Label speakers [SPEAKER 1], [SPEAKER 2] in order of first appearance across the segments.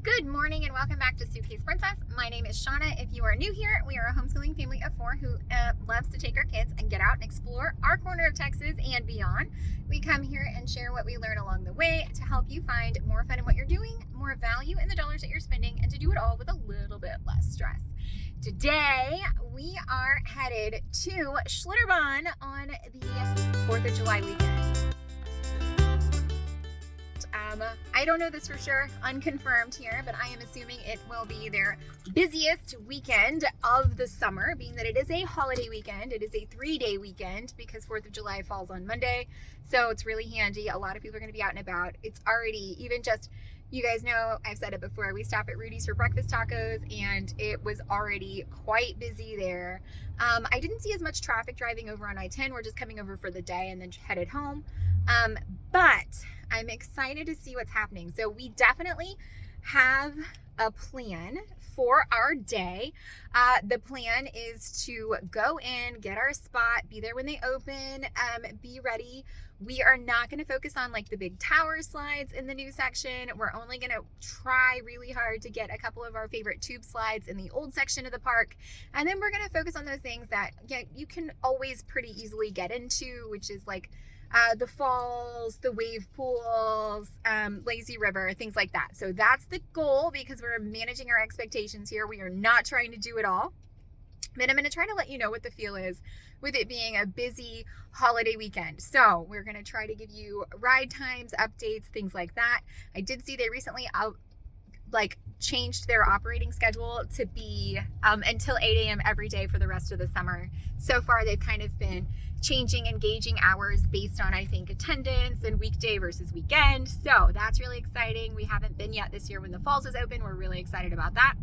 [SPEAKER 1] Good morning and welcome back to Suitcase Princess. My name is Shanna. If you are new here, we are a homeschooling family of four who loves to take our kids and get out and explore our corner of Texas and beyond. We come here and share what we learn along the way to help you find more fun in what you're doing, more value in the dollars that you're spending, and to do it all with a little bit less stress. Today, we are headed to Schlitterbahn on the 4th of July weekend. I don't know this for sure, unconfirmed here, but I am assuming it will be their busiest weekend of the summer, being that it is a holiday weekend. It is a 3-day weekend because 4th of July falls on Monday, so it's really handy. A lot of people are going to be out and about. It's already, even just, you guys know, I've said it before, we stop at Rudy's for breakfast tacos, and it was already quite busy there. I didn't see as much traffic driving over on I-10. We're just coming over for the day and then headed home. But I'm excited to see what's happening. So we definitely have a plan for our day. The plan is to go in, get our spot, be there when they open, be ready. We are not going to focus on like the big tower slides in the new section. We're only going to try really hard to get a couple of our favorite tube slides in the old section of the park. And then we're going to focus on those things that you can always pretty easily get into, which is like the falls, the wave pools, lazy river, things like that. So that's the goal because we're managing our expectations here. We are not trying to do it all. But I'm going to try to let you know what the feel is with it being a busy holiday weekend. So we're going to try to give you ride times, updates, things like that. I did see they recently changed their operating schedule to be until 8 a.m. every day for the rest of the summer. So far, they've kind of been changing and gauging hours based on, I think, attendance and weekday versus weekend. So that's really exciting. We haven't been yet this year when the falls is open. We're really excited about that.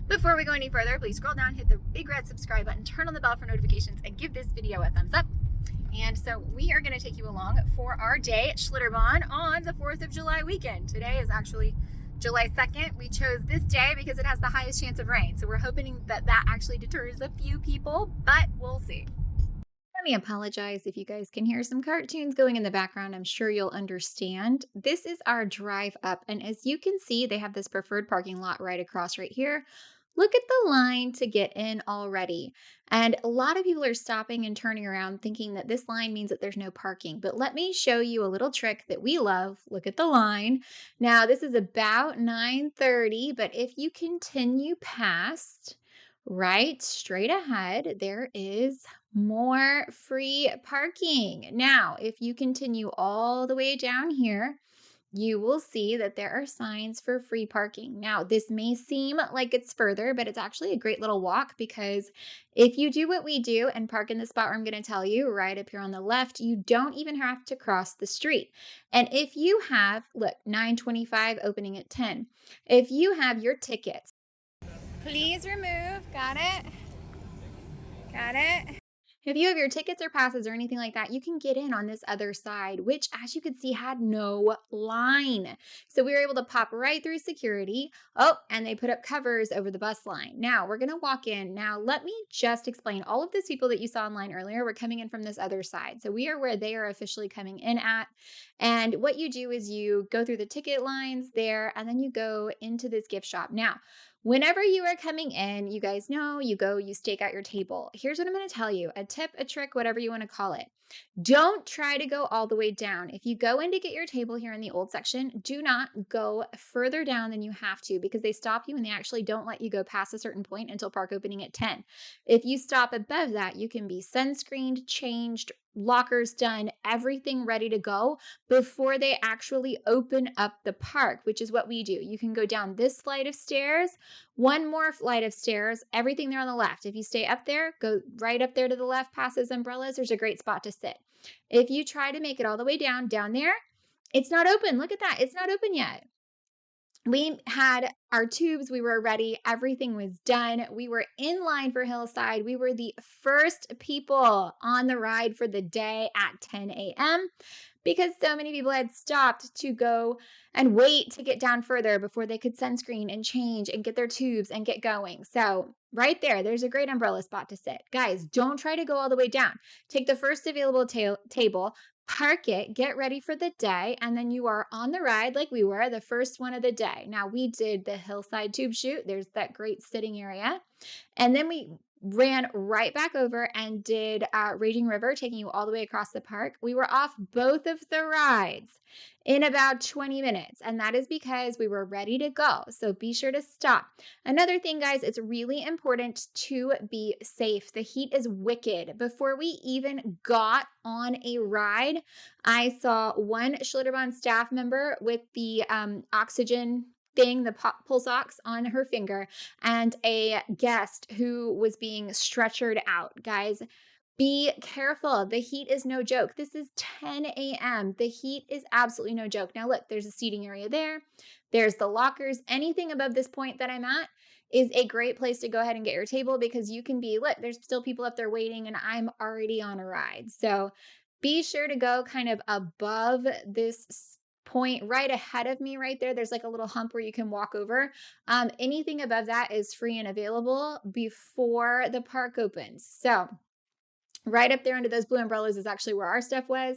[SPEAKER 1] Before we go any further, please scroll down, hit the big red subscribe button, turn on the bell for notifications, and give this video a thumbs up. And so we are going to take you along for our day at Schlitterbahn on the 4th of July weekend. Today is actually July 2nd. We chose this day because it has the highest chance of rain. So we're hoping that that actually deters a few people, but we'll see. Let me apologize if you guys can hear some cartoons going in the background. I'm sure you'll understand. This is our drive up, and as you can see, they have this preferred parking lot right across right here. Look at the line to get in already. And a lot of people are stopping and turning around thinking that this line means that there's no parking. But let me show you a little trick that we love. Look at the line. Now, this is about 9:30, but if you continue past, right straight ahead, there is more free parking. Now, if you continue all the way down here, you will see that there are signs for free parking. Now, this may seem like it's further, but it's actually a great little walk because if you do what we do and park in the spot where I'm going to tell you, right up here on the left, you don't even have to cross the street. And if you have, look, 9:25 opening at 10. If you have your tickets, please remove, got it? Got it? If you have your tickets or passes or anything like that, you can get in on this other side, which as you can see had no line. So we were able to pop right through security. Oh, and they put up covers over the bus line. Now we're going to walk in. Now let me just explain. All of these people that you saw online earlier were coming in from this other side. So we are where they are officially coming in at. And what you do is you go through the ticket lines there, and then you go into this gift shop. Now, whenever you are coming in, you guys know, you go, you stake out your table. Here's what I'm going to tell you, a tip, a trick, whatever you want to call it. Don't try to go all the way down. If you go in to get your table here in the old section, do not go further down than you have to because they stop you and they actually don't let you go past a certain point until park opening at 10. If you stop above that, you can be sunscreened, changed, lockers done, everything ready to go before they actually open up the park, which is what we do. You can go down this flight of stairs, one more flight of stairs, everything there on the left. If you stay up there, go right up there to the left, past those umbrellas, there's a great spot to sit. If you try to make it all the way down there, it's not open. Look at that. It's not open yet. We had our tubes, we were ready, everything was done. We were in line for Hillside. We were the first people on the ride for the day at 10 a.m. because so many people had stopped to go and wait to get down further before they could sunscreen and change and get their tubes and get going. So right there's a great umbrella spot to sit. Guys, don't try to go all the way down. Take the first available table, park it, get ready for the day, and then you are on the ride like we were, the first one of the day. Now, we did the hillside tube chute. There's that great sitting area. And then we ran right back over and did Raging River, taking you all the way across the park. We were off both of the rides in about 20 minutes, and that is because we were ready to go. So be sure to stop. Another thing, guys, it's really important to be safe. The heat is wicked. Before we even got on a ride, I saw one Schlitterbahn staff member with the oxygen thing, the pulse ox on her finger, and a guest who was being stretchered out. Guys, be careful. The heat is no joke. This is 10 a.m. The heat is absolutely no joke. Now, look, there's a seating area there. There's the lockers. Anything above this point that I'm at is a great place to go ahead and get your table, because you can be, look, there's still people up there waiting, and I'm already on a ride. So be sure to go kind of above this point right ahead of me right there. There's like a little hump where you can walk over. Anything above that is free and available before the park opens. So right up there under those blue umbrellas is actually where our stuff was.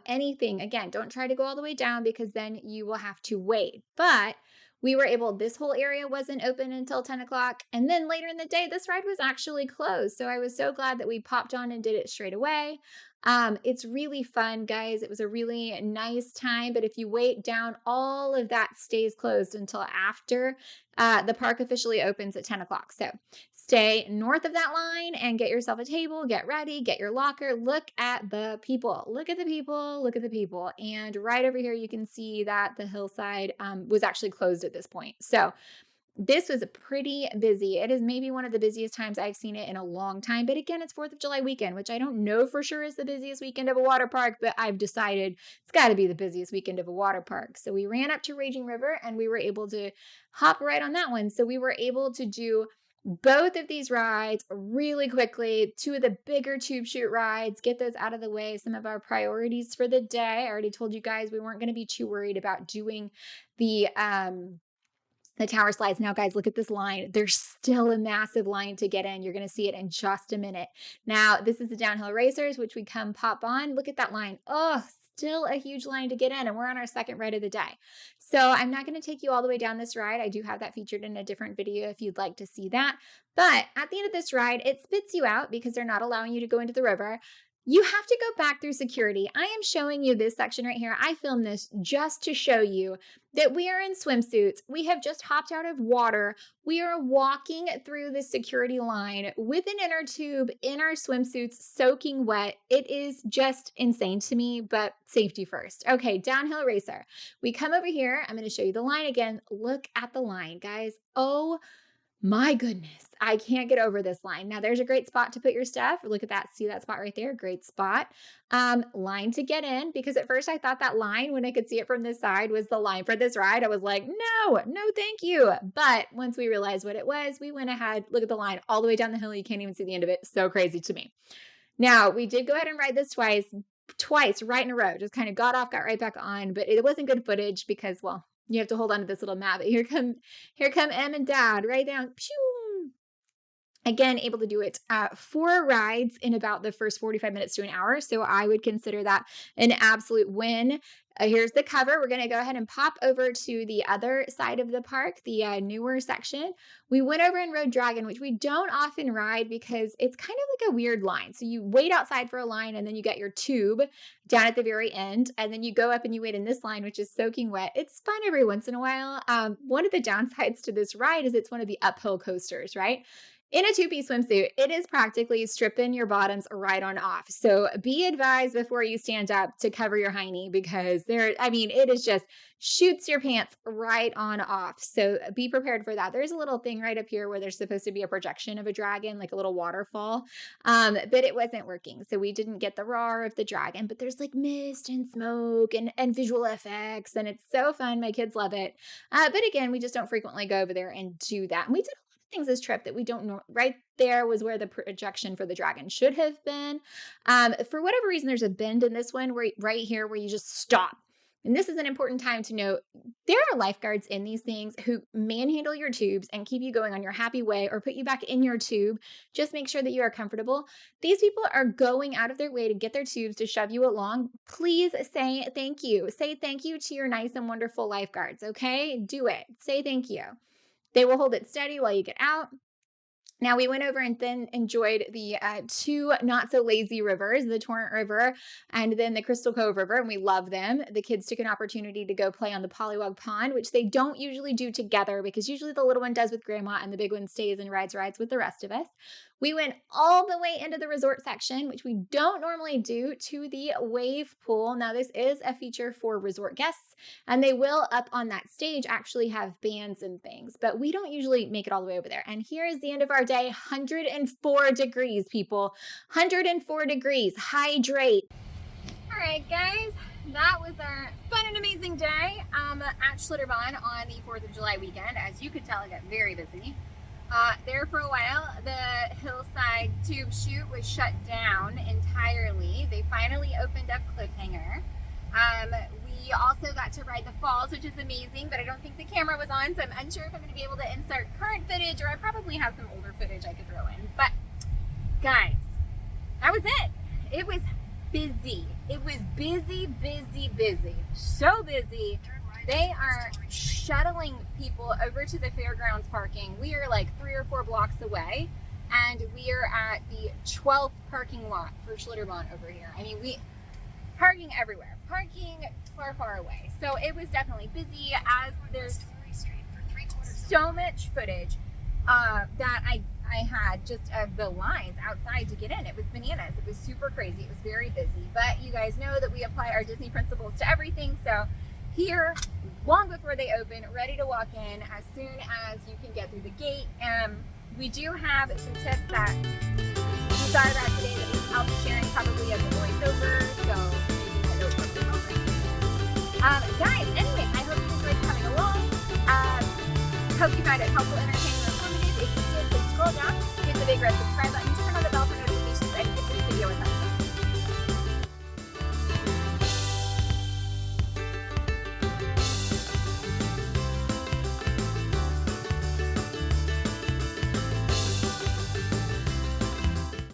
[SPEAKER 1] Anything, again, don't try to go all the way down, because then you will have to wait. But we were able, this whole area wasn't open until 10 o'clock. And then later in the day, this ride was actually closed. So I was so glad that we popped on and did it straight away. It's really fun, guys. It was a really nice time. But if you wait down, all of that stays closed until after the park officially opens at 10 o'clock. So stay north of that line and get yourself a table, get ready, get your locker. Look at the people. Look at the people. Look at the people. And right over here, you can see that the hillside was actually closed at this point. So this was pretty busy. It is maybe one of the busiest times I've seen it in a long time. But again, it's 4th of July weekend, which I don't know for sure is the busiest weekend of a water park, but I've decided it's got to be the busiest weekend of a water park. So we ran up to Raging River and we were able to hop right on that one. So we were able to do both of these rides really quickly, 2 of the bigger tube chute rides, get those out of the way. Some of our priorities for the day. I already told you guys we weren't going to be too worried about doing the tower slides. Now, guys, look at this line. There's still a massive line to get in. You're going to see it in just a minute. Now, this is the downhill racers, which we come pop on. Look at that line. Oh, still a huge line to get in, and we're on our second ride of the day. So I'm not going to take you all the way down this ride. I do have that featured in a different video if you'd like to see that. But at the end of this ride, it spits you out because they're not allowing you to go into the river. You have to go back through security. I am showing you this section right here. I filmed this just to show you that we are in swimsuits. We have just hopped out of water. We are walking through the security line with an inner tube in our swimsuits, soaking wet. It is just insane to me, but safety first. Okay, downhill racer. We come over here. I'm going to show you the line again. Look at the line, guys. Oh my goodness, I can't get over this line. Now there's a great spot to put your stuff. Look at that. See that spot right there? Great spot. Line to get in, because at first I thought that line, when I could see it from this side, was the line for this ride. I was like, no, thank you. But once we realized what it was, we went ahead. Look at the line all the way down the hill. You can't even see the end of it. So crazy to me. Now, we did go ahead and ride this twice right in a row. Just kind of got off, got right back on, but it wasn't good footage because, well, you have to hold on to this little mat. But here come Em and Dad right down. Pew! Again, able to do it 4 rides in about the first 45 minutes to an hour. So I would consider that an absolute win. Here's the cover. We're going to go ahead and pop over to the other side of the park, the newer section. We went over and rode Dragon, which we don't often ride because it's kind of like a weird line. So you wait outside for a line, and then you get your tube down at the very end, and then you go up and you wait in this line, which is soaking wet. It's fun every once in a while. One of the downsides to this ride is it's one of the uphill coasters, right? In a 2-piece swimsuit, it is practically stripping your bottoms right on off. So be advised before you stand up to cover your hiney, because it is just shoots your pants right on off. So be prepared for that. There's a little thing right up here where there's supposed to be a projection of a dragon, like a little waterfall. But it wasn't working. So we didn't get the roar of the dragon, but there's like mist and smoke and visual effects. And it's so fun. My kids love it. But again, we just don't frequently go over there and do that. And we did things this trip that we don't know. Right there was where the projection for the dragon should have been. For whatever reason, there's a bend in this one right here where you just stop. And this is an important time to note. There are lifeguards in these things who manhandle your tubes and keep you going on your happy way or put you back in your tube. Just make sure that you are comfortable. These people are going out of their way to get their tubes to shove you along. Please say thank you. Say thank you to your nice and wonderful lifeguards, okay? Do it. Say thank you. They will hold it steady while you get out. Now, we went over and then enjoyed the two not so lazy rivers, the Torrent River and then the Crystal Cove River, and we love them. The kids took an opportunity to go play on the Pollywog Pond, which they don't usually do together because usually the little one does with grandma and the big one stays and rides with the rest of us. We went all the way into the resort section, which we don't normally do, to the wave pool. Now, this is a feature for resort guests, and they will, up on that stage, actually have bands and things, but we don't usually make it all the way over there. And here is the end of our day. 104 degrees, people. 104 degrees. Hydrate. All right, guys. That was our fun and amazing day at Schlitterbahn on the 4th of July weekend. As you could tell, it got very busy. There for a while, the hillside tube chute was shut down entirely. They finally opened up Cliffhanger. We also got to ride the falls, which is amazing, but I don't think the camera was on, so I'm unsure if I'm going to be able to insert current footage, or I probably have some older footage I could throw in. But guys, that was it. It was busy. It was busy, busy, busy. So busy. They are shuttling people over to the fairgrounds parking. We are like 3 or 4 blocks away, and we are at the 12th parking lot for Schlitterbahn over here. I mean, parking everywhere, parking far, far away. So it was definitely busy, as there's so much footage that I had just of the lines outside to get in. It was bananas. It was super crazy. It was very busy. But you guys know that we apply our Disney principles to everything. So here, long before they open, ready to walk in as soon as you can get through the gate. We do have some tips that we thought about today that I'll be sharing probably as a voiceover. So maybe I don't guys, anyways, I hope you enjoyed coming along. Hope you found it helpful, entertaining, or informative. If you did, please scroll down, hit the big red subscribe